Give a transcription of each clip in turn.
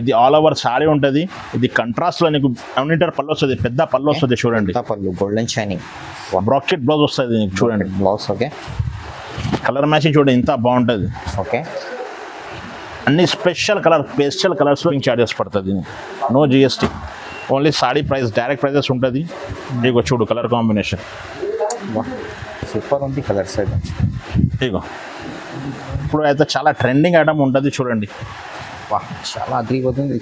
ఇది all over sorry ఉంటుంది. ఇది కంట్రాస్ట్ లో నీకు 1 మీటర్ పళ్ళు వస్తుంది, పెద్ద పళ్ళు వస్తుంది చూడండి. పళ్ళు గోల్డెన్ షైనింగ్ బ్రాకెట్ బ్లౌజ్ వస్తుంది నీకు చూడండి. Blouse okay. కలర్ మ్యాచింగ్ చూడండి ఎంత బాగుంటుంది. ఓకే, అన్ని స్పెషల్ కలర్ పేస్టల్ కలర్స్ లో చార్జెస్ పడుతుంది. No GST, only sari price direct prices ఉంటుంది. ఇగో చూడు కలర్ కాంబినేషన్ సూపర్ ఉంది కలర్స్ అయితే. ఇగో ఇప్పుడు అయితే చాలా ట్రెండింగ్ ఐటమ్ ఉంటుంది చూడండి. చాలా అదిరిపోతుంది.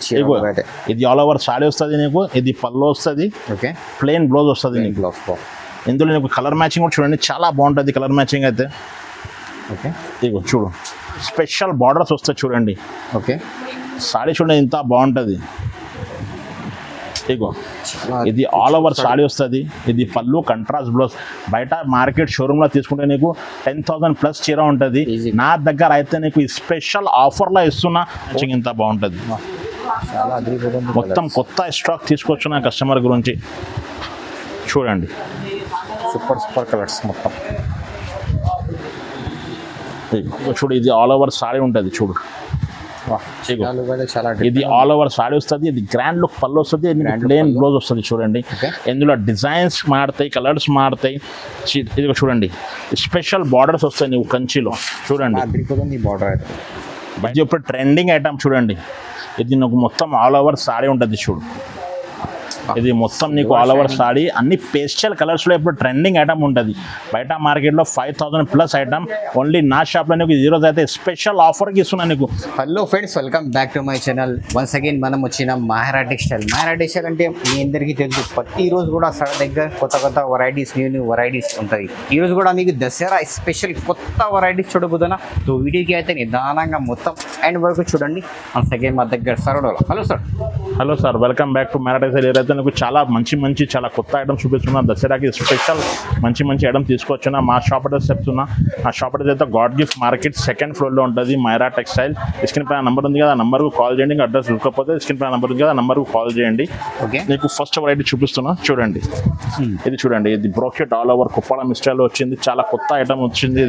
ఇది ఆల్ ఓవర్ సారీ వస్తుంది నీకు. ఇది పళ్ళు వస్తుంది. ఓకే, ప్లెయిన్ బ్లౌజ్ వస్తుంది నీకు. బ్లౌజ్ ఇందులో నీకు కలర్ మ్యాచింగ్ కూడా చూడండి చాలా బాగుంటుంది కలర్ మ్యాచింగ్ అయితే. ఓకే, ఇగో చూడు స్పెషల్ బార్డర్స్ వస్తాయి చూడండి. ఓకే, సారీ చూడండి ఎంత బాగుంటుంది. ఇగో ఇది ఆల్ ఓవర్ సారీ వస్తుంది. ఇది పళ్ళు కంట్రాస్ట్ బ్లౌజ్. బయట మార్కెట్ షోరూమ్లో తీసుకుంటే నీకు 10,000 ప్లస్ చీర ఉంటుంది. నా దగ్గర అయితే నీకు స్పెషల్ ఆఫర్లో ఇస్తున్నా. ఇంత బాగుంటుంది. మొత్తం కొత్త స్టాక్ తీసుకొచ్చిన కస్టమర్ గురించి చూడండి. సూపర్ సూపర్ కలర్స్ మొత్తం. చూడు ఇది ఆల్ ఓవర్ సారీ ఉంటుంది చూడు. ఇది ఆల్ ఓవర్ సారీ వస్తుంది. ఇది గ్రాండ్ లుక్ పళ్ళు వస్తుంది. ప్లెయిన్ బ్లౌజ్ వస్తుంది చూడండి. ఇందులో డిజైన్స్ మారుతాయి, కలర్స్ మారుతాయి. ఇది చూడండి స్పెషల్ బార్డర్స్ వస్తాయి నీకు కంచిలో చూడండి. ఇది ఇప్పుడు ట్రెండింగ్ ఐటమ్ చూడండి. ఇది నీకు మొత్తం ఆల్ ఓవర్ సారీ ఉంటుంది చూడు. ఇది మొత్తం నీకు ఆల్ ఓవర్ సారీ అన్ని పేస్టల్ కలర్స్లో ఇప్పుడు ట్రెండింగ్ ఐటమ్ ఉంటుంది. బయట మార్కెట్లో 5,000 ప్లస్ ఐటమ్. ఓన్లీ నా షాప్లో నీకు ఈరోజు అయితే స్పెషల్ ఆఫర్కి ఇస్తున్నాను నీకు. Hello friends, welcome back to my channel. Once again మనం వచ్చిన మాహిరా టెక్స్టైల్. మాహిరా టెక్స్టైల్ అంటే మీ అందరికీ తెలుసు, ప్రతిరోజు కూడా సడ దగ్గర కొత్త కొత్త వెరైటీస్, న్యూ వెరైటీస్ ఉంటుంది. ఈరోజు కూడా మీకు దసరా స్పెషల్ కొత్త వెరైటీస్ చూడబోతున్నా. సో వీడియోకి అయితే నిదానంగా మొత్తం ఎండ్ వరకు చూడండి. వన్స్ అగైన్ మా దగ్గర సరడోలో. Hello sir. Hello sir, welcome back to Mahira textile. ఏదైతే నాకు చాలా మంచి చాలా కొత్త ఐటమ్స్ చూపిస్తున్నా. దసరాకి స్పెషల్ మంచి ఐటమ్ తీసుకొచ్చిన మా షాప్ అడ్రస్ చెప్తున్నా. ఆ షాప్ అడ్రస్ అయితే గాడ్ గిఫ్ట్ మార్కెట్ 2nd ఫ్లోర్లో ఉంటుంది మాహిరా టెక్స్టైల్. స్క్రీన్ పైన నెంబర్ ఉంది కదా, ఆ నెంబర్కు కాల్ చేయండి. అడ్రస్ దొరకకపోతే స్క్రీన్ పైన నెంబర్ ఉంది కదా, ఆ నెంబర్కు కాల్ చేయండి. ఓకే, మీకు ఫస్ట్ వెరైటీ చూపిస్తున్నా చూడండి. ఇది చూడండి, ఇది బ్రోకెట్ ఆల్ ఓవర్ కుప్పడం స్టైల్లో వచ్చింది. చాలా కొత్త ఐటమ్ వచ్చింది.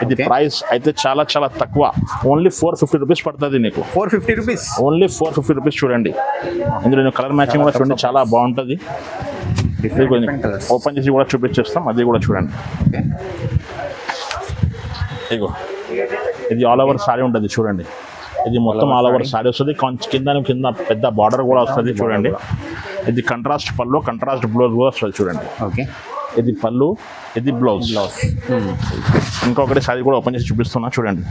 ఇది ప్రైస్ అయితే చాలా తక్కువ. ఓన్లీ 450 రూపీస్ పడుతుంది నీకు. 450 రూపీస్, ఓన్లీ 450 రూపీస్ చూడండి. ఇందులో కలర్ మ్యాచింగ్ కూడా చూడండి చాలా బాగుంటుంది. ఓపెన్ చేసి కూడా చూపించేస్తాం, అది కూడా చూడండి. ఇగో ఇది ఆల్ ఓవర్ సారీ ఉంటుంది చూడండి. ఇది మొత్తం ఆల్ ఓవర్ సారీ వస్తుంది. కింద పెద్ద బార్డర్ కూడా వస్తుంది చూడండి. ఇది కంట్రాస్ట్ పళ్ళు, కంట్రాస్ట్ బ్లౌజ్ కూడా వస్తుంది చూడండి. ఓకే, ఇది పళ్ళు, ఇది బ్లౌజ్. ఇంకొకటి సారీ కూడా ఓపెన్ చేసి చూపిస్తున్నా చూడండి.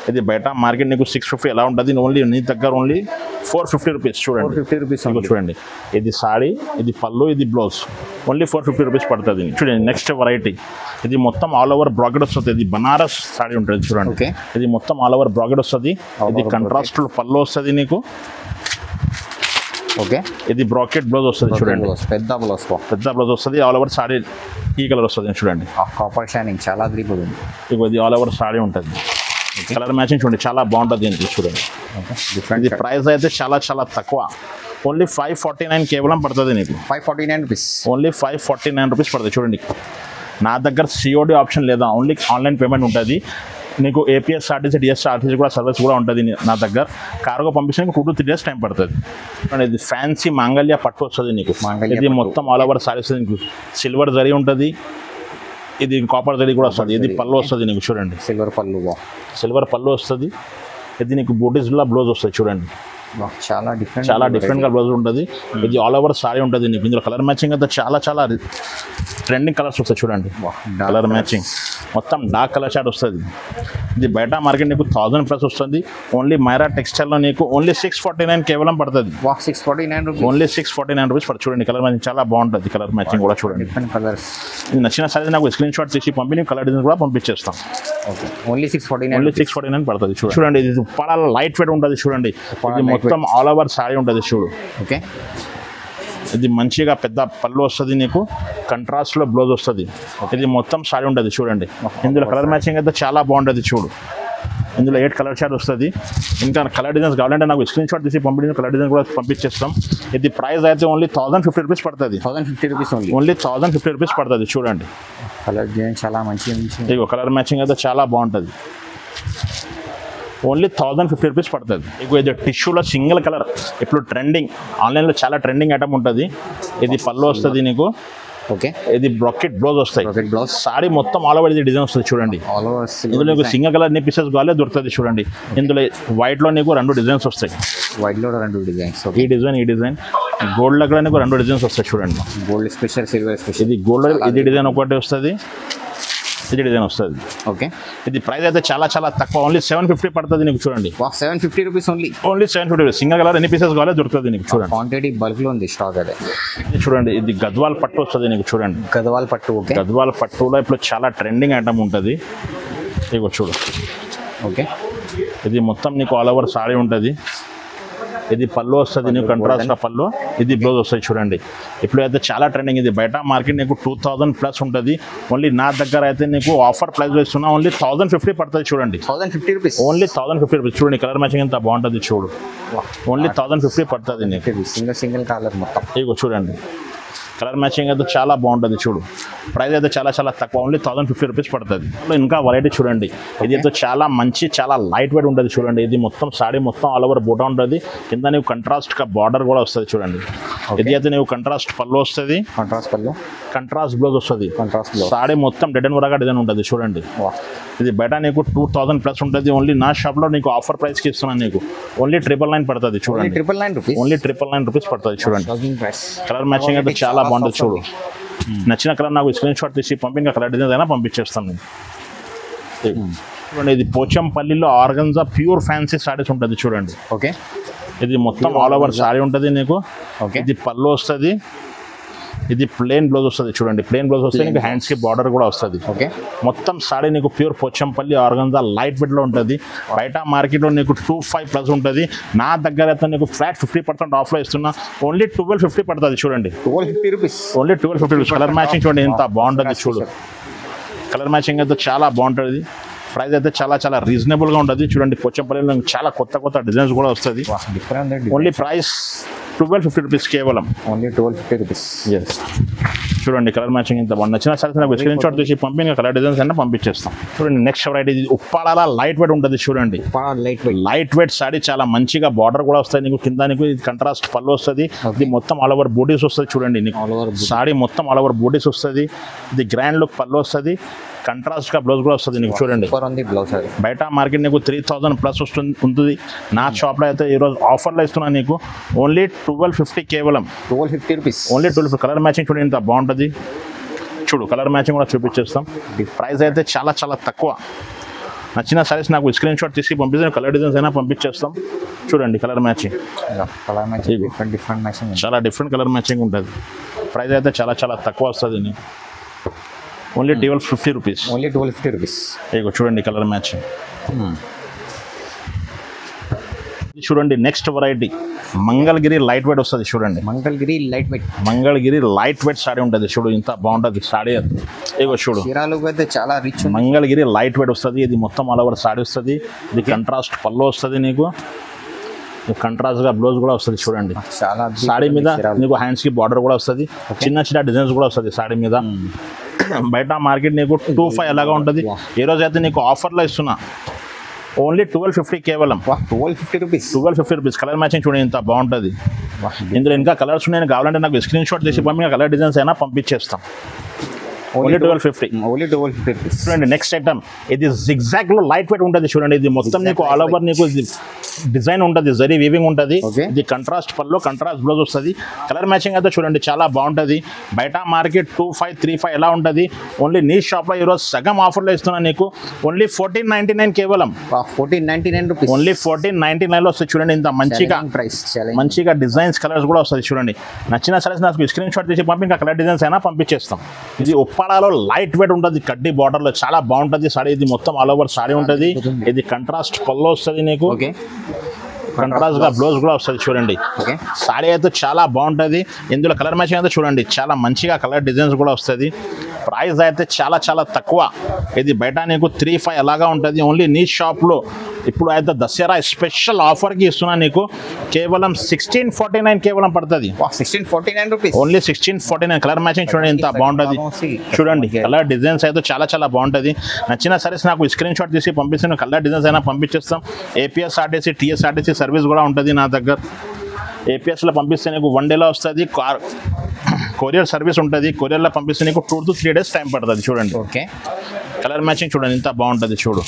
ఇది బయట మార్కెట్ నీకు 650 ఎలా ఉంటుంది, ఓన్లీ నీ దగ్గర ఓన్లీ 450 రూపీస్ చూడండి. 450 రూపీస్ చూడండి. ఇది సారీ, ఇది పళ్ళు, ఇది బ్లౌజ్. ఓన్లీ 450 రూపీస్ పడుతుంది చూడండి. నెక్స్ట్ వెరైటీ ఇది మొత్తం ఆల్ ఓవర్ బ్రాకెట్ వస్తుంది. ఇది బనారస్ సారీ ఉంటుంది చూడండి. ఇది మొత్తం ఆల్ ఓవర్ బ్రాకెట్ వస్తుంది. ఇది కంట్రాస్ట్ పళ్ళు వస్తుంది నీకు. ఓకే, ఇది బ్రాకెట్ బ్లౌజ్ వస్తుంది చూడండి. పెద్ద బ్లౌజ్ వస్తుంది. ఆల్ ఓవర్ సారీ ఈ కలర్ వస్తుంది చూడండి. కాపర్ షైనింగ్ చాలా అదిరిపోతుంది. ఇది ఆల్ ఓవర్ సారీ ఉంటుంది. కలర్ మ్యాచింగ్ చూడండి చాలా బాగుంటుంది దీనికి చూడండి. ఇది ప్రైస్ అయితే చాలా తక్కువ. ఓన్లీ 549 కేవలం పడుతుంది నీకు. 549 రూపీస్, ఓన్లీ 549 రూపీస్ పడుతుంది చూడండి. నా దగ్గర సిఓడి ఆప్షన్ లేదా, ఓన్లీ ఆన్లైన్ పేమెంట్ ఉంటుంది. నీకు ఏపీఎస్ఆర్టీసీ, డిఎస్ఆర్టీసీ కూడా సర్వీస్ కూడా ఉంటుంది నా దగ్గర. కార్గో పంపించడానికి 2 to 3 days టైం పడుతుంది. ఇది ఫ్యాన్సీ మాంగళ్య పట్టు వస్తుంది నీకు. ఇది మొత్తం ఆల్ ఓవర్ సారీ వస్తుంది నీకు. సిల్వర్ జరీ ఉంటుంది. ఇది కాపర్ జరీ కూడా వస్తుంది. ఇది పళ్ళు వస్తుంది నీకు చూడండి. సిల్వర్ పళ్ళు వస్తుంది. ఇది నీకు బూటీస్లా బ్లౌజ్ వస్తుంది చూడండి. చాలా డిఫరెంట్గా బ్లౌజ్ ఉంటుంది. ఇది ఆల్ ఓవర్ సారీ ఉంటుంది నీకు. ఇందులో కలర్ మ్యాచింగ్ అయితే చాలా ట్రెండింగ్ కలర్స్ వస్తాయి చూడండి. కలర్ మ్యాచింగ్ మొత్తం డార్క్ కలర్ షాట్ వస్తుంది. ఇది బయట మార్కెట్ నీకు 1000 ప్లస్ వస్తుంది. ఓన్లీ మాహిరా టెక్స్టైల్లో నీకు ఓన్లీ 649 కేవలం పడుతుంది. 649 రూపీస్, ఓన్లీ 649 రూపీస్ పడుతుంది చూడండి. కలర్ మ్యాచింగ్ చాలా బాగుంటుంది. కలర్ మ్యాచింగ్ కూడా చూడండి. నచ్చిన సైజ్ నాకు స్క్రీన్ షాట్ తీసి పంపి కలర్ డిజైన్ కూడా పంపించేస్తాం. ఓన్లీ 649 పడుతుంది చూడండి. ఇది చాలా లైట్ వెయిట్ ఉంటుంది చూడండి. ఇది మొత్తం ఆల్ ఓవర్ సారీ ఉంటుంది చూడు. ఓకే, ఇది మంచిగా పెద్ద పళ్ళు వస్తుంది నీకు. కంట్రాస్ట్లో బ్లౌజ్ వస్తుంది. ఇది మొత్తం సారీ ఉంటుంది చూడండి. ఇందులో కలర్ మ్యాచింగ్ అయితే చాలా బాగుంటుంది చూడు. ఇందులో 8 కలర్ షాట్ వస్తుంది. ఇంకా కలర్ డిజైన్స్ కావాలంటే నాకు స్క్రీన్ షాట్ తీసి పంపించిన కలర్ డిజైన్ కూడా పంపించేస్తాం. ఇది ప్రైస్ అయితే ఓన్లీ 1050 రూపీస్ పడుతుంది. 1050 రూపీస్ ఓన్లీ 1050 రూపీస్ పడుతుంది చూడండి. కలర్ డిజైన్ చాలా మంచిగా. ఇగో కలర్ మ్యాచింగ్ అయితే చాలా బాగుంటుంది. ఓన్లీ 1050 రూపీస్ పడుతుంది. మీకు ఇది టిష్యూలో సింగిల్ కలర్ ఇప్పుడు ట్రెండింగ్, ఆన్లైన్లో చాలా ట్రెండింగ్ ఐటమ్ ఉంటుంది. ఇది పళ్ళు వస్తుంది నీకు, ఓకే. ఇది బ్రాకెట్ బ్లౌజ్ వస్తాయి. బ్రాకెట్ బ్లౌజ్, సారీ మొత్తం ఆల్ ఓవర్ ఇది డిజైన్ వస్తుంది చూడండి. ఆల్ ఓవర్ ఇందులో నీకు సింగిల్ కలర్ నీ పీసెస్ కావాలి దొరుకుతుంది చూడండి. ఇందులో వైట్లో నీకు 2 డిజైన్స్ వస్తాయి. వైట్ లో 2 డిజైన్స్, ఈ డిజైన్ గోల్డ్ లో నీకు 2 డిజైన్స్ వస్తాయి చూడండి. Gold special, silver special. ఇది గోల్డ్, ఇది డిజైన్ ఒకటి వస్తుంది, ఇది డిజైన్ వస్తుంది. ఓకే. ఇది ప్రైస్ అయితే చాలా చాలా తక్కువ, ఓన్లీ 750 పడుతుంది నీకు చూడండి. 750 rupees only. Only 750 rupees. Single colour ఎన్ని పీసెస్ కావాలి దొరుకుతుంది నీకు చూడండి. క్వాంటిటీ బల్క్ లో ఉంది స్టాక్ అదే. ఇది చూడండి, ఇది గద్వాల్ పట్టు వస్తుంది నీకు చూడండి. గద్వాల్ పట్టు, ఓకే. గద్వాల్ పట్టులో ఇప్పుడు చాలా ట్రెండింగ్ ఐటమ్ ఉంటుంది. ఇగో చూడు, ఓకే. ఇది మొత్తం నీకు ఆల్ ఓవర్ సారీ ఉంటుంది. ఇది పళ్ళు వస్తుంది నీకు, కంట్రాస్ట్ పళ్ళు. ఇది బ్లౌజ్ వస్తుంది చూడండి. ఇప్పుడు అయితే చాలా ట్రెండింగ్. ఇది బయట మార్కెట్ నీకు 2000 ప్లస్ ఉంటుంది. ఓన్లీ నా దగ్గర అయితే నీకు ఆఫర్ ప్రైస్ ఇస్తున్నా, ఓన్లీ 1050 పడుతుంది చూడండి. 1050 రూపీస్, ఓన్లీ 1050 రూపీస్. చూడండి కలర్ మ్యాచింగ్ ఎంత బాగుంటుంది చూడు. ఓన్లీ 1050 పడుతుంది నీకు. సింగిల్ కలర్ మొత్తం. ఇగో చూడండి, కలర్ మ్యాచింగ్ అయితే చాలా బాగుంటుంది చూడు. ప్రైస్ అయితే చాలా చాలా తక్కువ, ఓన్లీ 1050 రూపీస్ పడుతుంది. ఇంకా వెరైటీ చూడండి, ఇది అయితే చాలా మంచి, చాలా లైట్ వెయిట్ ఉంటుంది చూడండి. ఇది మొత్తం సాడీ మొత్తం ఆల్ ఓవర్ బూటా ఉంటుంది. కింద నీకు కంట్రాస్ట్ బార్డర్ కూడా వస్తుంది చూడండి. ఇది అయితే నీకు కంట్రాస్ట్ పళ్ళు వస్తుంది, కాంట్రాస్ట్ పళ్ళు, కంట్రాస్ట్ బ్లౌజ్ వస్తుంది. కాంట్రాస్ట్ బ్లౌజ్, సాడీ మొత్తం డిజైన్ వరగా డిజైన్ ఉంటుంది చూడండి. ఇది బయట నీకు 2000 ప్లస్ ఉంటుంది. ఓన్లీ నా షాప్లో నీకు ఆఫర్ ప్రైస్కి ఇస్తున్నాను నీకు. ఓన్లీ 999 పడుతుంది చూడండి. 999 రూపీస్, ఓన్లీ 999 రూపీస్ పడుతుంది చూడండి. కలర్ మ్యాచింగ్ అయితే చాలా బాగుంటుంది చూడు. నచ్చిన కలర్ నాకు స్క్రీన్ షాట్ తీసి పంపి కలర్ డిజైన్ అయినా పంపించేస్తాను నేను. చూడండి, ఇది పోచంపల్లిలో ఆర్గన్జా ప్యూర్ ఫ్యాన్సీ సారీస్ ఉంటుంది చూడండి. ఓకే. ఇది మొత్తం ఆల్ ఓవర్ సారీ ఉంటుంది నీకు. ఓకే. ఇది పళ్ళు వస్తుంది, ఇది ప్లెయిన్ బ్లౌజ్ వస్తుంది చూడండి. ప్లెయిన్ బ్లౌజ్ వస్తే నీకు హ్యాండ్స్కి బార్డర్ కూడా వస్తుంది. ఓకే. మొత్తం సారీ నీకు ప్యూర్ పోచంపల్లి ఆర్గన్జా లైట్ వెయిట్లో ఉంటుంది. బయట మార్కెట్లో నీకు 2500 ప్లస్ ఉంటుంది. నా దగ్గర అయితే నీకు ఫ్లాట్ 50% ఆఫ్లో ఇస్తున్నా, ఓన్లీ 1250 పడుతుంది చూడండి. 1250 rupees, only 1250 rupees. Colour matching చూడండి ఎంత బాగుంటుంది చూడు. కలర్ మ్యాచింగ్ అయితే చాలా బాగుంటుంది. ప్రైస్ అయితే చాలా చాలా రీజనబుల్గా ఉంటుంది చూడండి. పోచంపల్లిలో చాలా కొత్త కొత్త డిజైన్స్ కూడా వస్తుంది. డిఫరెంట్. ఓన్లీ ప్రైస్ 1250 రూపీస్ కేవలం. Only 1250 rupees. ఎస్. చూడండి కలర్ మ్యాచింగ్ ఎంత బాగుంది. నచ్చిన సారీ నాకు స్క్రీన్ షాట్ తీసి పంపి కలర్ డిజైన్స్ అన్న పంపించేస్తాం. చూడండి నెక్స్ట్ వెరైటీ, ఇది ఉప్పాడాల లైట్ వెయిట్ ఉంటుంది చూడండి. Light weight, light weight sorry చాలా మంచిగా బార్డర్ కూడా వస్తాయి నీకు. కింద నీకు ఇది కంట్రాస్ట్ పళ్ళు వస్తుంది. ఇది మొత్తం ఆల్ ఓవర్ బూటీస్ వస్తుంది చూడండి నీకు. సారీ మొత్తం ఆల్ ఓవర్ బూటీస్ వస్తుంది. ఇది గ్రాండ్ లుక్ పళ్ళు వస్తుంది, కంట్రాస్ట్ గా బ్లౌజ్ కూడా వస్తుంది నీకు చూడండి. బయట మార్కెట్ నీకు 3000 ప్లస్ ఉంటుంది. నా షాప్ లో అయితే ఈరోజు ఆఫర్లో ఇస్తున్నాను నీకు. ఓన్లీ 1250 కేవలం. 1250 రూపీస్. ఓన్లీ 1250. కలర్ మ్యాచింగ్ చూడండి ఎంత బాగుంటుంది చూడు. కలర్ మ్యాచింగ్ కూడా చూపించేస్తాం. ప్రైస్ అయితే చాలా చాలా తక్కువ. నచ్చిన సారీస్ నాకు స్క్రీన్ షాట్ తీసి పంపిస్తే కలర్ డిజైన్స్ అయినా పంపించేస్తాం. చూడండి colour matching, colour matching different matching, చాలా డిఫరెంట్ కలర్ మ్యాచింగ్ ఉంటుంది. ప్రైస్ అయితే చాలా చాలా తక్కువ వస్తుంది నీకు. Only 1250 rupees. Only 1250 rupees. ఇగో చూడండి కలర్ మ్యాచింగ్. చూడండి next variety Mangalagiri light weight వస్తుంది చూడండి. Mangalagiri light weight, Mangalagiri light weight sari ఉంటుంది చూడు. ఇంత బాగుంటుంది సారీ. ఇగో చూడు, అయితే చాలా రిచ్. మంగళగిరి లైట్ వెయిట్ వస్తుంది. ఇది మొత్తం ఆల్ ఓవర్ సారీ వస్తుంది. ఇది కంట్రాస్ట్ పళ్ళు వస్తుంది నీకు. కంట్రాస్ట్ గా బ్లౌజ్ కూడా వస్తుంది చూడండి. చాలా సారీ మీద నీకు హ్యాండ్స్ కి బార్డర్ కూడా వస్తుంది. చిన్న చిన్న డిజైన్స్ కూడా వస్తుంది సారీ మీద. బయట మార్కెట్ నీకు 2500 ఎలాగా ఉంటుంది. ఈ రోజు అయితే నీకు ఆఫర్లో ఇస్తున్నా. ఓన్లీ 1250 కేవలం. 1250 రూపీస్. 1250 రూపీస్. కలర్ మ్యాచింగ్ చూడండి ఎంత బాగుంటుంది. ఇందులో ఇంకా కలర్స్ ఉన్నాయి, కావాలంటే నాకు స్క్రీన్ షాట్ తీసి పంపి కలర్ డిజైన్స్ అయినా పంపించేస్తాం. ఓన్లీ 1250. Only 1250 rupees. చూడండి నెక్స్ట్ ఐటమ్, ఇది జిగ్జాగ్ లో లైట్ వెయిట్ ఉంటుంది చూడండి. ఇది మొత్తం నీకు ఆల్ ఓవర్ నీకు డిజైన్ ఉంటుంది, జరీ వీవింగ్ ఉంటుంది. ఇది కంట్రాస్ట్ పళ్ళు, కంట్రాస్ట్ బ్లౌజ్ వస్తుంది. కలర్ మ్యాచింగ్ అయితే చూడండి చాలా బాగుంటుంది. బయట మార్కెట్ 2535 ఎలా ఉంటుంది. ఓన్లీ నీ షాప్లో ఈరోజు సగం ఆఫర్లో ఇస్తున్నాను నీకు. ఓన్లీ 1499 కేవలం. 1499 రూపీస్. ఓన్లీ 1499లో వస్తుంది చూడండి. ఇంత మంచిగా ప్రైస్, మంచిగా డిజైన్స్ కలర్స్ కూడా వస్తుంది చూడండి. నచ్చిన సారీస్ నాకు స్క్రీన్ షాట్ తీసి పంపి ఇంకా కలర్ డిజైన్స్ అయినా పంపించేస్తాం. ఇది ఉప్పాడాలో లైట్ వెయిట్ ఉంటుంది, కడ్డీ బార్డర్ లో చాలా బాగుంటుంది సారీ. ఇది మొత్తం ఆల్ ఓవర్ సారీ ఉంటుంది. ఇది కంట్రాస్ట్ పళ్ళు వస్తుంది నీకు. కంట్రాస్ట్ గా బ్లౌజ్ కూడా వస్తుంది చూడండి. సారీ అయితే చాలా బాగుంటుంది. ఇందులో కలర్ మ్యాచింగ్ అయితే చూడండి చాలా మంచిగా కలర్ డిజైన్స్ కూడా వస్తుంది. ప్రైస్ అయితే చాలా చాలా తక్కువ. ఇది బయట నీకు 3500 ఎలాగా ఉంటుంది. ఓన్లీ నీ షాప్లో ఇప్పుడు అయితే దసరా స్పెషల్ ఆఫర్కి ఇస్తున్నా నీకు కేవలం 1649 కేవలం పడుతుంది. 1649 రూపీస్ ఓన్లీ 1649. కలర్ మ్యాచింగ్ చూడండి ఎంత బాగుంటుంది చూడండి. కలర్ డిజైన్స్ అయితే చాలా చాలా బాగుంటుంది. నచ్చిన సరే నాకు స్క్రీన్ షాట్ తీసి పంపిస్తాను. కలర్ డిజైన్స్ అయినా పంపించేస్తాం. ఏపీఎస్ఆర్టీసీ టీఎస్ఆర్టీసీ సర్వీస్ కూడా ఉంటుంది నా దగ్గర. ఏపీఎస్లో పంపిస్తే నీకు 1 డేలో వస్తుంది. కొరియర్ సర్వీస్ ఉంటుంది. కొరియర్లో పంపిస్తే నీకు 2 to 3 days టైం పడుతుంది. చూడండి ఓకే కలర్ మ్యాచింగ్ చూడండి ఎంత బాగుంటుంది చూడు.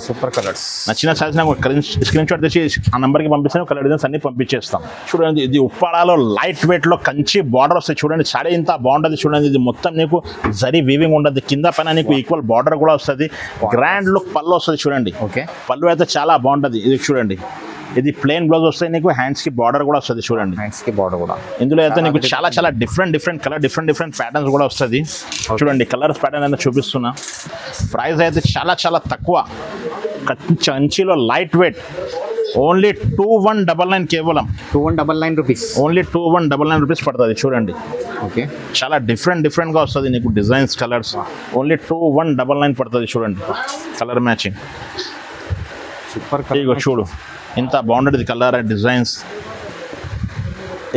Super colours. నచ్చిన సైజ్ నాకు స్క్రీన్ షాట్ తెచ్చి ఆ నెంబర్కి పంపిస్తాను. కలర్ డిజైన్స్ అన్ని పంపించేస్తాం. చూడండి ఇది ఉప్పాడలో లైట్ వెయిట్లో కంచి బార్డర్ వస్తుంది చూడండి. సారీ ఇంత బాగుంటుంది చూడండి. ఇది మొత్తం నీకు జరీ వీవింగ్ ఉంటుంది. కింద పైన నీకు ఈక్వల్ బార్డర్ కూడా వస్తుంది. గ్రాండ్ లుక్ పళ్ళు వస్తుంది చూడండి. ఓకే పళ్ళు అయితే చాలా బాగుంటుంది. ఇది చూడండి ఇది ప్లెయిన్ బ్లౌజ్ వస్తాయి నీకు. హ్యాండ్స్కి బార్డర్ కూడా వస్తుంది చూడండి. హ్యాండ్స్కి బార్డర్ కూడా ఇందులో అయితే నీకు చాలా చాలా డిఫరెంట్ కలర్ డిఫరెంట్ ప్యాటర్న్స్ కూడా వస్తుంది చూడండి. కలర్స్ ప్యాటర్న్ అయితే చూపిస్తున్నా. ప్రైస్ అయితే చాలా చాలా తక్కువ. కంచిలో లైట్ వెయిట్ ఓన్లీ 2199 కేవలం 2199 రూపీస్. ఓన్లీ 2199 రూపీస్ పడుతుంది చూడండి. ఓకే చాలా డిఫరెంట్గా వస్తుంది నీకు డిజైన్స్ కలర్స్. ఓన్లీ 2199 పడుతుంది చూడండి. Colour matching super. ఇగో చూడు ఇంత బాగుంటుంది colour and designs.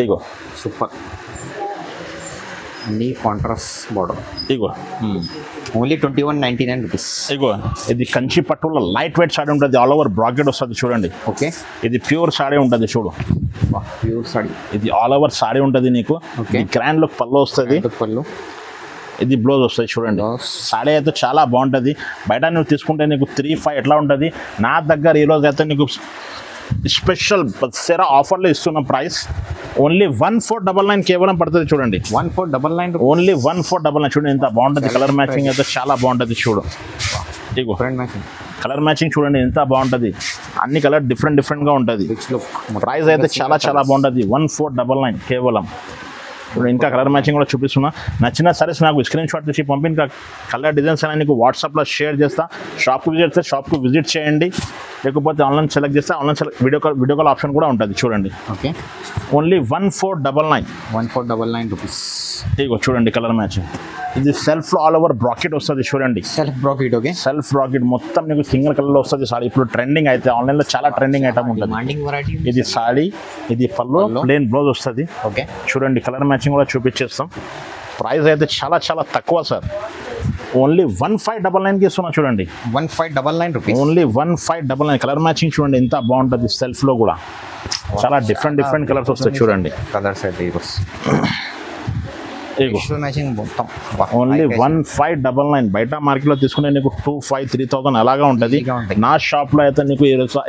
Ego super అన్ని కాంట్రాస్ట్ బార్డర్. ఇగో ఓన్లీ 2199 రూపీస్. ఇగో ఇది కంచి పట్టులో లైట్ వెయిట్ సారీ ఉంటుంది. ఆల్ ఓవర్ బ్రాకెట్ వస్తుంది చూడండి. ఓకే ఇది ప్యూర్ సారీ ఉంటుంది చూడు. Pure sorry. ఇది ఆల్ ఓవర్ సారీ ఉంటుంది నీకు. గ్రాండ్ లుక్ పళ్ళు వస్తుంది. పళ్ళు ఇది బ్లౌజ్ వస్తుంది చూడండి. సారీ అయితే చాలా బాగుంటుంది. బయట నువ్వు తీసుకుంటే నీకు 3-5 ఎట్లా ఉంటుంది. నా దగ్గర ఈరోజు అయితే నీకు స్పెషల్ దసరా ఆఫర్లో ఇస్తున్న ప్రైస్ ఓన్లీ 1499 కేవలం పడుతుంది చూడండి. 1499 ఓన్లీ 1499 చూడండి ఎంత బాగుంటుంది. కలర్ మ్యాచింగ్ అయితే చాలా బాగుంటుంది చూడు. ఇగో కలర్ మ్యాచింగ్ చూడండి ఎంత బాగుంటుంది. అన్ని కలర్ డిఫరెంట్గా ఉంటుంది. ప్రైస్ అయితే చాలా చాలా బాగుంటుంది. 1499 కేవలం. ఇంకా కలర్ మ్యాచింగ్ కూడా చూపిస్తున్నా. నచ్చిన సరే నాకు స్క్రీన్ షాట్ తీసి పంపి ఇంకా కలర్ డిజైన్స్ అని నీకు వాట్సాప్లో షేర్ చేస్తా. షాప్కి విజిట్ చేయండి. లేకపోతే ఆన్లైన్ సెలెక్ట్ చేస్తే ఆన్లైన్ వీడియో కాల్ ఆప్షన్ కూడా ఉంటుంది చూడండి. Okay only 1499. 1499 రూపీస్. ఇగో చూడండి కలర్ మ్యాచింగ్. ఇది సెల్ఫ్ ఆల్ ఓవర్ బ్రాకెట్ వస్తుంది చూడండి. Self bracket. Okay self bracket మొత్తం నీకు సింగిల్ కలర్లో వస్తుంది సారీ. ఇప్పుడు ట్రెండింగ్ అయితే ఆన్లైన్లో చాలా ట్రెండింగ్ ఐటమ్ ఉంటుంది. ఇది సారీ, ఇది పళ్ళు, ప్లెయిన్ బ్లౌజ్ వస్తుంది. ఓకే చూడండి కలర్ మ్యాచింగ్ కూడా చూపించేస్తాం. ప్రైస్ అయితే చాలా చాలా తక్కువ సార్. ఓన్లీ 1599కి ఇస్తున్నా చూడండి. 1599 రూపీస్. ఓన్లీ 1599. కలర్ మ్యాచింగ్ చూడండి ఎంత బాగుంటుంది. సెల్ఫ్లో కూడా చాలా డిఫరెంట్ కలర్స్ వస్తాయి చూడండి. కలర్స్ అయితే మ్యాచింగ్ మొత్తం ఓన్లీ 1599. బయట మార్కెట్లో తీసుకునే నీకు 2,500-3,000 అలాగా ఉంటుంది. నా షాప్లో అయితే నీకు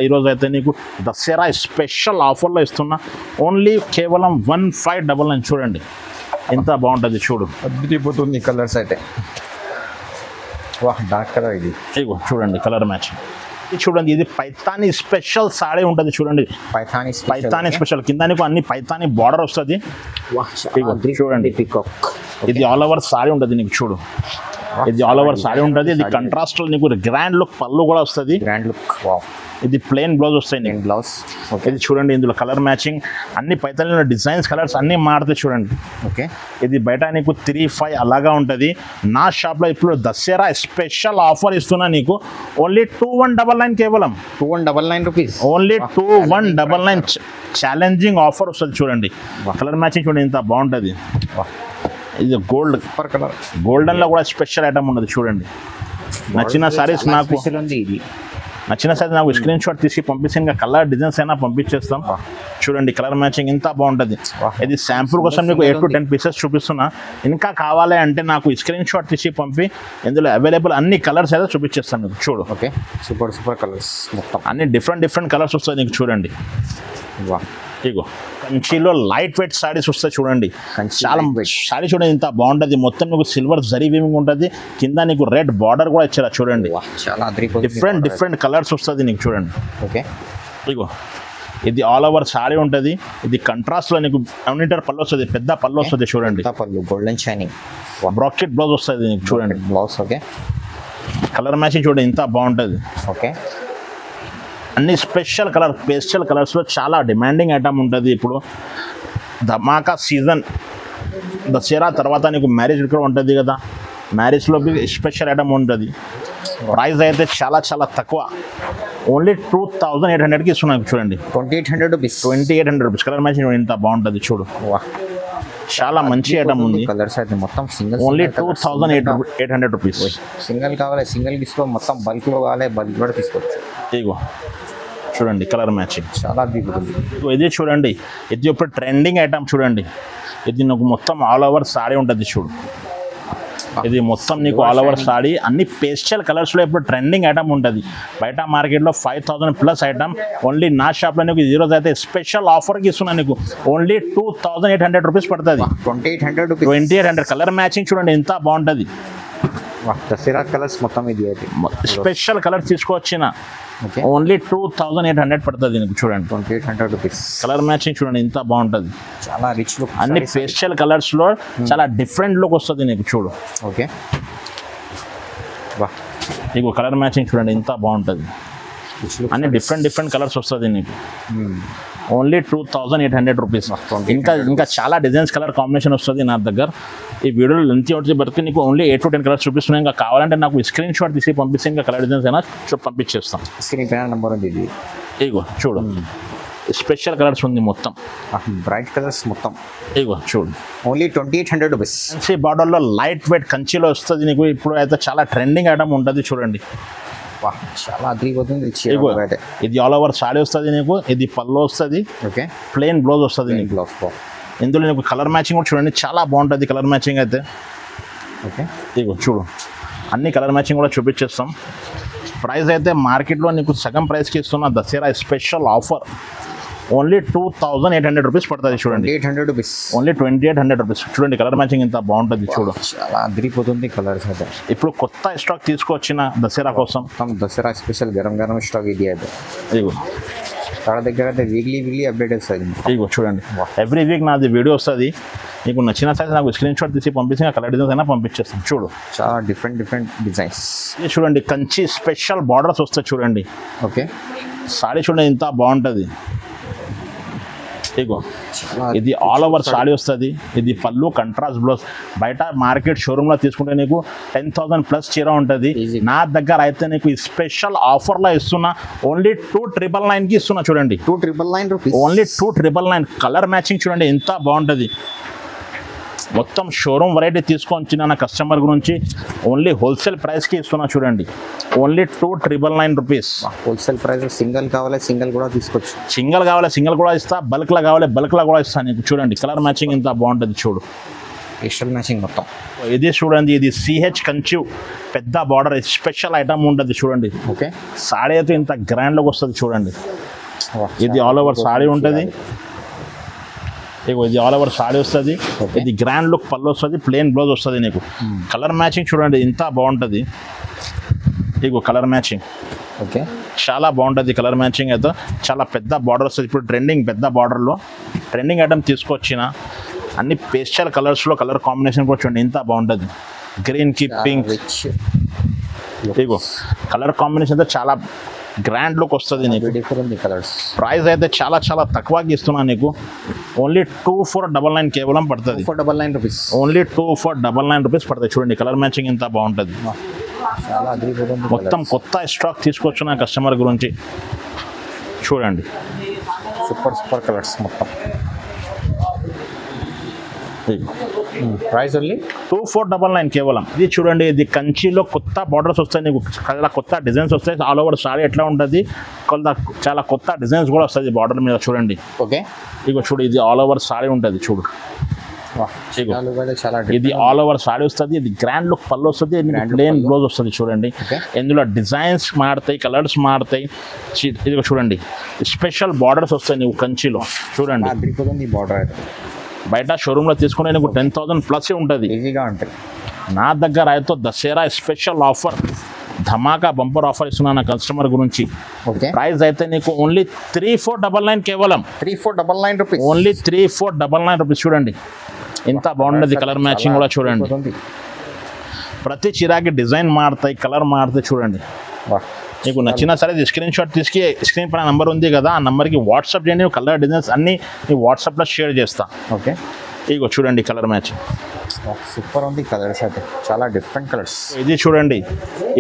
ఈరోజు అయితే నీకు దసరా స్పెషల్ ఆఫర్లో ఇస్తున్నా. ఓన్లీ కేవలం 1599 చూడండి ఎంత బాగుంటుంది చూడు. అద్భుతపోతుంది కలర్స్ అయితే. డార్క్ కలర్ ఇది. ఇగో చూడండి కలర్ మ్యాచింగ్. చూడండి ఇది పైతానీ స్పెషల్ సారీ ఉంటుంది చూడండి. పైతానీ స్పెషల్ కింద నీకు అన్ని పైతానీ బార్డర్ వస్తుంది. చూడండి ఇది ఆల్ ఓవర్ సారీ ఉంటుంది నీకు చూడు. ఇది ఆల్ ఓవర్ సారీ ఉంటుంది. ఇది కంట్రాస్ట్ నీకు గ్రాండ్ లుక్ పళ్ళు కూడా వస్తుంది. Grand look. ఇది ప్లెయిన్ బ్లౌజ్ వస్తాయి నీకు. బ్లౌజ్. ఇది చూడండి ఇందులో కలర్ మ్యాచింగ్ అన్ని పైతానీలో డిజైన్స్ కలర్స్ అన్ని మారుతాయి చూడండి. ఓకే ఇది బయట నీకు 3-5 అలాగా ఉంటుంది. నా షాప్లో ఇప్పుడు దసరా స్పెషల్ ఆఫర్ ఇస్తున్నా నీకు. ఓన్లీ 2199 కేవలం. 2199 రూపీస్. ఓన్లీ 2199 ఛాలెంజింగ్ ఆఫర్ వస్తుంది చూడండి. కలర్ మ్యాచింగ్ చూడండి ఎంత బాగుంటుంది. ఇది గోల్డ్ సూపర్ కలర్. గోల్డెన్లో కూడా స్పెషల్ ఐటమ్ ఉన్నది చూడండి. నచ్చిన సారీస్ నాకు స్క్రీన్ షాట్ తీసి పంపిస్తే ఇంకా కలర్ డిజైన్స్ అయినా పంపించేస్తాం చూడండి. కలర్ మ్యాచింగ్ ఎంత బాగుంటుంది. ఇది శాంపుల్ కోసం నీకు 8 to 10 పీసెస్ చూపిస్తున్నా. ఇంకా కావాలి అంటే నాకు స్క్రీన్ షాట్ తీసి పంపి ఇందులో అవైలబుల్ అన్ని కలర్స్ అయితే చూపించేస్తాను నీకు చూడు. ఓకే సూపర్ కలర్స్ మొత్తం అన్ని డిఫరెంట్ కలర్స్ వస్తాయి నీకు చూడండి. ఇగో కంచిలో లైట్ వెయిట్ సారీస్ వస్తాయి చూడండి. చాలా సారీ చూడండి ఇంత బాగుంటుంది. మొత్తం నీకు సిల్వర్ జరీ వీవింగ్ ఉంటుంది. కింద నీకు రెడ్ బార్డర్ కూడా ఇచ్చారా చూడండి. చాలా డిఫరెంట్ కలర్స్ వస్తుంది నీకు చూడండి. ఓకే ఇగో ఇది ఆల్ ఓవర్ సారీ ఉంటుంది. ఇది కంట్రాస్ట్లో నీకు 1 మీటర్ పళ్ళు వస్తుంది. పెద్ద పళ్ళు వస్తుంది చూడండి. పళ్ళు గోల్డెన్ షైనింగ్. బ్రాకెట్ బ్లౌజ్ వస్తుంది నీకు చూడండి. బ్లౌజ్. ఓకే కలర్ మ్యాచింగ్ చూడండి ఇంత బాగుంటుంది. ఓకే అన్ని స్పెషల్ పేస్టల్ కలర్స్లో చాలా డిమాండింగ్ ఐటమ్ ఉంటుంది. ఇప్పుడు ధమాకా సీజన్ దసరా తర్వాత నీకు మ్యారేజ్ కూడా ఉంటుంది కదా. మ్యారేజ్లో స్పెషల్ ఐటమ్ ఉంటుంది. ప్రైస్ అయితే చాలా చాలా తక్కువ. ఓన్లీ 2800కి ఇస్తున్నాను చూడండి. 2800 రూపీస్. 2800 రూపీస్. కలర్ మ్యాచింగ్ ఎంత బాగుంటుంది చూడు. వాహ్, చాలా మంచి ఐటమ్ ఉంది. కలర్స్ అయితే మొత్తం సింగిల్. Only 2800 rupees. సింగిల్ కావాలి సింగిల్ తీసుకో, మొత్తం బల్క్లో కావాలి బల్క్ కూడా తీసుకోవచ్చు. ఇగో చూడండి కలర్ మ్యాచింగ్ చాలా దిగుతుంది. ఇది చూడండి, ఇది ఇప్పుడు ట్రెండింగ్ ఐటమ్ చూడండి. ఇది నాకు మొత్తం ఆల్ ఓవర్ సాడీ ఉంటుంది చూడు. ఇది మొత్తం నీకు ఆల్ ఓవర్ సాడీ అన్ని పేస్టల్ కలర్స్లో ఇప్పుడు ట్రెండింగ్ ఐటమ్ ఉంటుంది. బయట మార్కెట్లో 5000+ ఐటమ్. ఓన్లీ నా షాప్లో నీకు ఈరోజు అయితే స్పెషల్ ఆఫర్కి ఇస్తున్నాను. నీకు ఓన్లీ 2800 రూపీస్ పడుతుంది. 2800 రూపీస్. 2800. కలర్ మ్యాచింగ్ చూడండి ఎంత బాగుంటుంది. దసరా కలర్స్ మొత్తం ఇది అయితే స్పెషల్ కలర్ తీసుకొచ్చిన ఓన్లీ 2800 పడుతుంది నీకు చూడండి. 2800 రూపీస్. కలర్ మ్యాచింగ్ చూడండి ఎంత బాగుంటుంది. చాలా రిచ్ లుక్. అన్ని పేస్టల్ కలర్స్లో చాలా డిఫరెంట్ లుక్ వస్తుంది నీకు చూడు. ఓకే, వాహ్, నీకు కలర్ మ్యాచింగ్ చూడండి ఎంత బాగుంటుంది. అన్ని డిఫరెంట్ కలర్స్ వస్తుంది నీకు. Only 2800 rupees. ఇంకా చాలా డిజైన్స్ కలర్ కాంబినేషన్ వస్తుంది నా దగ్గర. ఈ వీడియోలో లెంత్ వచ్చి బతికి నీకు ఓన్లీ 8 to 10 కలర్స్ చూపిస్తున్నాయి. ఇంకా కావాలంటే నాకు స్క్రీన్ షాట్ తీసి పంపిస్తే ఇంకా కలర్ డిజైన్స్ అయినా పంపించేస్తాం. స్క్రీన్ పైన నెంబర్ ఉంది ఇది. ఇగో చూడు, స్పెషల్ కలర్స్ ఉంది మొత్తం, బ్రైట్ కలర్స్ మొత్తం. ఇగో చూడు, ఓన్లీ 2800 రూపీస్. కంచి బార్డర్లో లైట్ వెయిట్ కంచిలో వస్తుంది నీకు. ఇప్పుడు అయితే చాలా ట్రెండింగ్ ఐటమ్ ఉంటుంది చూడండి. చాలా అదిరిపోతుంది. ఇది ఆల్ ఓవర్ సాడీ వస్తుంది నీకు. ఇది పళ్ళు వస్తుంది. ఓకే, ప్లెయిన్ బ్లౌజ్ వస్తుంది నీకు. ఇందులో నీకు కలర్ మ్యాచింగ్ కూడా చూడండి చాలా బాగుంటుంది. కలర్ మ్యాచింగ్ అయితే ఓకే, ఇగో చూడు, అన్ని కలర్ మ్యాచింగ్ కూడా చూపించేస్తాం. ప్రైస్ అయితే మార్కెట్లో నీకు సగం ప్రైస్కి ఇస్తున్న Dasara special offer. Only 2800 rupees పడుతుంది చూడండి. 800 రూపీస్. Only 2800 rupees. చూడండి కలర్ మ్యాచింగ్ ఎంత బాగుంటుంది చూడు. చాలా అదిరిపోతుంది కలర్స్ అయితే. ఇప్పుడు కొత్త స్టాక్ తీసుకొచ్చిన దసరా కోసం. దసరా స్పెషల్ గరం స్టాక్ ఇది అయితే. ఇగో చాలా దగ్గర అయితే వీక్లీ అప్డేట్ వస్తుంది. ఇగో చూడండి, ఎవ్రీ వీక్ నాది వీడియో వస్తుంది. నీకు నచ్చిన సైజ్ నాకు స్క్రీన్ షాట్ తీసి పంపిస్తే కలర్ డిజైన్స్ అయినా పంపించేస్తాం. చూడు, చాలా డిఫరెంట్ డిజైన్స్. ఇది చూడండి, కంచి స్పెషల్ బార్డర్స్ వస్తాయి చూడండి. ఓకే, సాడీ చూడండి ఎంత బాగుంటుంది. ఇగో ఇది ఆల్ ఓవర్ సాడీ వస్తుంది. ఇది పళ్ళు కంట్రాస్ట్ బ్లౌజ్. బయట మార్కెట్ షోరూమ్లో తీసుకుంటే నీకు 10,000+ చీర ఉంటుంది. నా దగ్గర అయితే నీకు స్పెషల్ ఆఫర్లో ఇస్తున్నా. ఓన్లీ 2999కి ఇస్తున్నా చూడండి. 2999 రూపీస్. ఓన్లీ 2999. కలర్ మ్యాచింగ్ చూడండి ఎంత బాగుంటుంది. మొత్తం షోరూమ్ వెరైటీ తీసుకొని నా కస్టమర్ గురించి ఓన్లీ హోల్సేల్ ప్రైస్కి ఇస్తున్నా చూడండి. Only 2999 rupees. Wholesale price. Single కావాలి సింగిల్ కూడా తీసుకోవచ్చు. సింగిల్ కావాలి సింగిల్ కూడా ఇస్తా. బల్క్లో కావాలి బల్క్లో కూడా ఇస్తాను నీకు. చూడండి కలర్ మ్యాచింగ్ ఎంత బాగుంటుంది చూడు. పేస్టల్ మ్యాచింగ్ మొత్తం. ఇది చూడండి, ఇది CH కంచి పెద్ద బార్డర్ స్పెషల్ ఐటమ్ ఉంటుంది చూడండి. ఓకే, సాడీ అయితే ఇంత గ్రాండ్లోకి వస్తుంది చూడండి. ఇది ఆల్ ఓవర్ సాడీ ఉంటుంది. ఇగో ఇది ఆల్ ఓవర్ సాడీ వస్తుంది. ఇది గ్రాండ్ లుక్ పళ్ళు వస్తుంది. ప్లెయిన్ బ్లౌజ్ వస్తుంది నీకు. కలర్ మ్యాచింగ్ చూడండి ఎంత బాగుంటుంది. ఇగో కలర్ మ్యాచింగ్. ఓకే, చాలా బాగుంటుంది కలర్ మ్యాచింగ్ అయితే. చాలా పెద్ద బార్డర్ వస్తుంది. ఇప్పుడు ట్రెండింగ్ పెద్ద బార్డర్లో ట్రెండింగ్ ఐటమ్ తీసుకొచ్చిన అన్ని పేస్టల్ కలర్స్లో కలర్ కాంబినేషన్ కూడా చూడండి ఎంత బాగుంటుంది. గ్రీన్కి పింక్. ఇగో కలర్ కాంబినేషన్ అయితే చాలా గ్రాండ్ లుక్ వస్తుంది నీకు. కలర్స్. ప్రైస్ అయితే చాలా తక్కువకి ఇస్తున్నాను నీకు. ఓన్లీ 2499 కేవలం పడుతుంది. 2499 రూపీస్. ఓన్లీ 2499 రూపీస్ పడుతుంది చూడండి. కలర్ మ్యాచింగ్ ఎంత బాగుంటుంది. చాలా అదిరిపోతుంది. మొత్తం కొత్త స్టాక్ తీసుకొచ్చిన కస్టమర్ గురించి చూడండి. సూపర్ కలర్స్ మొత్తం. ప్రైస్ ఓన్లీ 2499 కేవలం. ఇది చూడండి, ఇది కంచిలో కొత్త బార్డర్స్ వస్తాయి నీకు. చాలా కొత్త డిజైన్స్ వస్తాయి. ఆల్ ఓవర్ సారీ ఎట్లా ఉంటుంది, చాలా కొత్త డిజైన్స్ కూడా వస్తుంది బార్డర్ మీద చూడండి. ఓకే, ఇగో చూడు, ఇది ఆల్ ఓవర్ సారీ ఉంటుంది చూడు. ఇది ఆల్ ఓవర్ సారీ వస్తుంది. ఇది గ్రాండ్ లుక్ పళ్ళు వస్తుంది. ప్లెయిన్ బ్లౌజ్ వస్తుంది చూడండి. ఇందులో డిజైన్స్ మారుతాయి, కలర్స్ మారుతాయి. ఇదిగో చూడండి, స్పెషల్ బార్డర్స్ వస్తాయి నీకు కంచిలో చూడండి. బార్డర్ బయట షోరూమ్లో తీసుకుంటే నీకు 10,000+ ఉంటుంది. ఈజీగా ఉంటుంది. నా దగ్గర అయితే దసరా స్పెషల్ ఆఫర్, ధమాకా బంపర్ ఆఫర్ ఇస్తున్నా నా కస్టమర్ గురించి. ప్రైస్ అయితే నీకు ఓన్లీ 3499 కేవలం. 3499 రూపీస్. Only 3499 rupees. చూడండి ఎంత బాగుంటుంది. కలర్ మ్యాచింగ్ కూడా చూడండి. ప్రతి చీరాకి డిజైన్ మారుతాయి, కలర్ మారుతాయి చూడండి. నీకు నచ్చినా సరే స్క్రీన్ షాట్ తీసుకు స్క్రీన్ పైన నెంబర్ ఉంది కదా, ఆ నెంబర్కి వాట్సాప్ చేయండి. కలర్ డిజైన్స్ అన్నీ నీ వాట్సాప్లో షేర్ చేస్తా. ఓకే, ఇగో చూడండి కలర్ మ్యాచ్. సూపర్ ఉంది కలర్స్ అయితే, చాలా డిఫరెంట్ కలర్స్. ఇది చూడండి,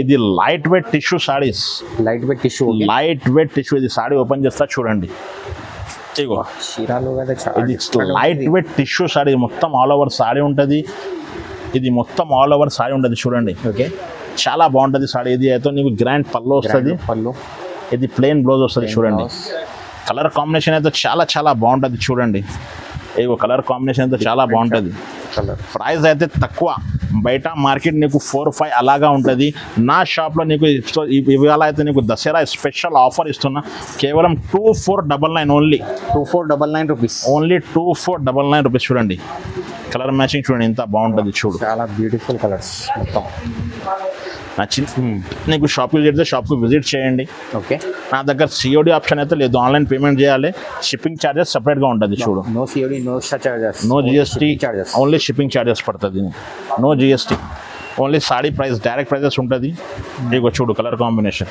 ఇది light weight tissue saris. Light weight tissue, light weight tissue. ఇది సారీ ఓపెన్ చేస్తా చూడండి. ఇగో చీరాలు కదా, ఇది లైట్ వెయిట్ టిష్యూ సారీ. మొత్తం ఆల్ ఓవర్ సారీ ఉంటుంది. ఇది మొత్తం ఆల్ ఓవర్ సారీ ఉంటుంది చూడండి. ఓకే, చాలా బాగుంటుంది సారీ. ఇది అయితే నీకు గ్రాండ్ పళ్ళు వస్తుంది. పళ్ళు, ఇది ప్లెయిన్ బ్లౌజ్ వస్తుంది చూడండి. కలర్ కాంబినేషన్ అయితే చాలా చాలా బాగుంటుంది చూడండి. ఇగో కలర్ కాంబినేషన్ అయితే చాలా బాగుంటుంది. కలర్ ప్రైస్ అయితే తక్కువ. బయట మార్కెట్ నీకు 4-5 అలాగా ఉంటుంది. నా షాప్లో నీకు ఇవాళ అయితే నీకు దసరా స్పెషల్ ఆఫర్ ఇస్తున్నా. కేవలం 2499 ఓన్లీ. 2499 రూపీస్. Only 2499 rupees. చూడండి కలర్ మ్యాచింగ్ చూడండి ఎంత బాగుంటుంది చూడు. చాలా బ్యూటిఫుల్ కలర్స్ మొత్తం. నచ్చింది నీకు షాప్కి చేస్తే షాప్కి విజిట్ చేయండి. ఓకే, నా దగ్గర సిఓడి ఆప్షన్ అయితే లేదు. ఆన్లైన్ పేమెంట్ చేయాలి. షిప్పింగ్ ఛార్జెస్ సపరేట్గా ఉంటుంది చూడు. No COD, no charges, no GST charges, only shipping charges పడుతుంది. No GST, only sari price direct prices ఉంటుంది. ఇగో చూడు కలర్ కాంబినేషన్.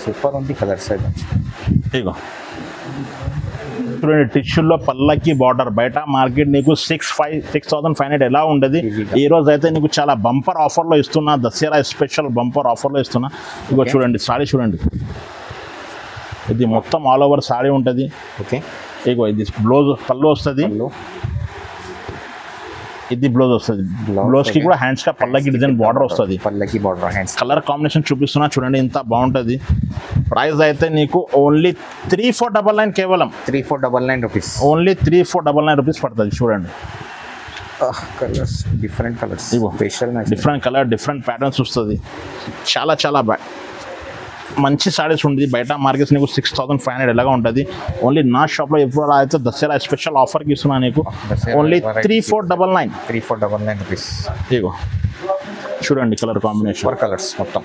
సూపర్ ఉంది కలర్స్ అయితే. ఇగో చూడండి టిష్యూల్లో పల్లకి బార్డర్. బయట మార్కెట్ నీకు 6,500 ఎలా ఉండదు. ఈ రోజు అయితే నీకు చాలా బంపర్ ఆఫర్లో ఇస్తున్నా. దసరా స్పెషల్ బంపర్ ఆఫర్లో ఇస్తున్నా. ఇగో చూడండి సారీ చూడండి. ఇది మొత్తం ఆల్ ఓవర్ సారీ ఉంటుంది. ఓకే, ఇగో ఇది బ్లౌజ్ పళ్ళు వస్తుంది. ఇది బ్లౌజ్ వస్తుంది. బ్లౌజ్కి కూడా హ్యాండ్స్గా పల్లకి డిజైన్ బార్డర్ వస్తుంది. పల్లకి బార్డర్, హ్యాండ్స్. కలర్ కాంబినేషన్ చూపిస్తున్నా చూడండి ఎంత బాగుంటుంది. ప్రైస్ అయితే నీకు ఓన్లీ 3499 కేవలం. 3499 రూపీస్. ఓన్లీ 3499 రూపీస్ పడుతుంది చూడండి. Colours different colours, special different colour different patterns వస్తుంది. చాలా చాలా మంచి సారీస్ ఉంటుంది. బయట మార్కెట్స్ నీకు 6500 ఎలాగా ఉంటుంది. ఓన్లీ నా షాప్లో ఎప్పుడు అయితే దసరా స్పెషల్ ఆఫర్కి ఇస్తున్నా నీకు. Only 3499 rupees. ఇగో చూడండి కలర్ కాంబినేషన్. కలర్స్ మొత్తం.